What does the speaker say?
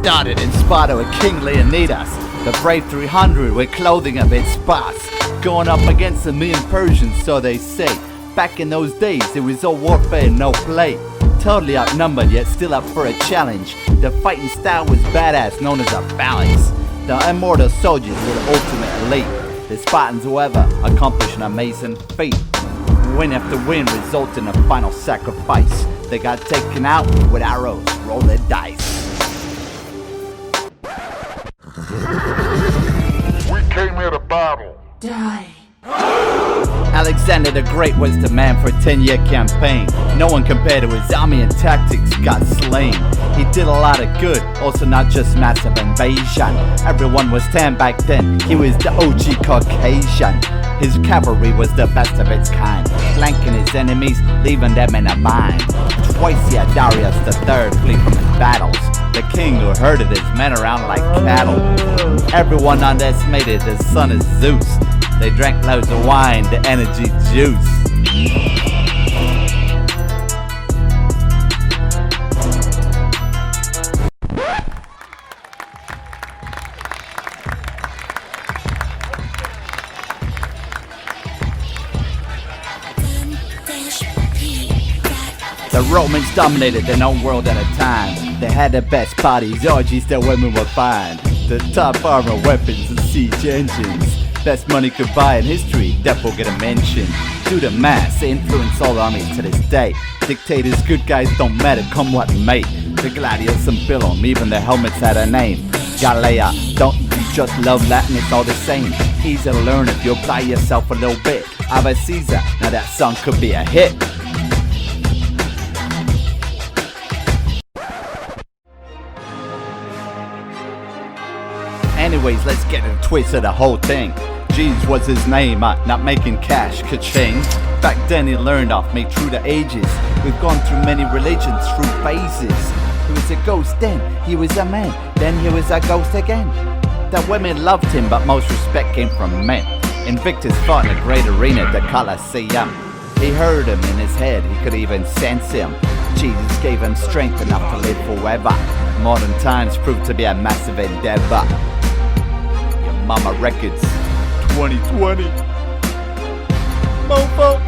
started in Sparta with King Leonidas, the brave 300 with clothing of its spots, going up against a million Persians, so they say. Back in those days, it was all warfare and no play. Totally outnumbered, yet still up for a challenge. The fighting style was badass, known as a phalanx. The immortal soldiers were the ultimate elite. The Spartans, however, accomplished an amazing feat. Win after win resulted in a final sacrifice. They got taken out with arrows, roll the dice. We came here to battle. Die. Alexander the Great was the man for a 10-year campaign. No one compared to his army and tactics got slain. He did a lot of good, also not just massive invasion. Everyone was tan back then, he was the OG Caucasian. His cavalry was the best of its kind, flanking his enemies, leaving them in a bind. Twice he had Darius III flee from his battles, the king who herded his men around like cattle. Everyone underestimated the son of Zeus. They drank loads of wine, the energy juice. The Romans dominated their own world at a time. They had the best parties, orgies that women were fine. The top armor, weapons, and siege engines. Best money could buy in history, that will get a mention. Do the math, they influence all armies to this day. Dictators, good guys don't matter, come what may. The gladiators and Billum, even the helmets had a name. Gallia, don't you just love Latin, it's all the same. Easy to learn if you apply yourself a little bit. Ave Caesar, now that song could be a hit. Anyways, let's get to the twist of the whole thing. Jesus was his name, not making cash, ka-ching. Back then he learned off me through the ages. We've gone through many religions, through phases. He was a ghost then, he was a man, then he was a ghost again. The women loved him, but most respect came from men. Invictus fought in a great arena, the Colosseum. He heard him in his head, he could even sense him. Jesus gave him strength enough to live forever. Modern times proved to be a massive endeavor. Your Mama Records 2020 Mofo.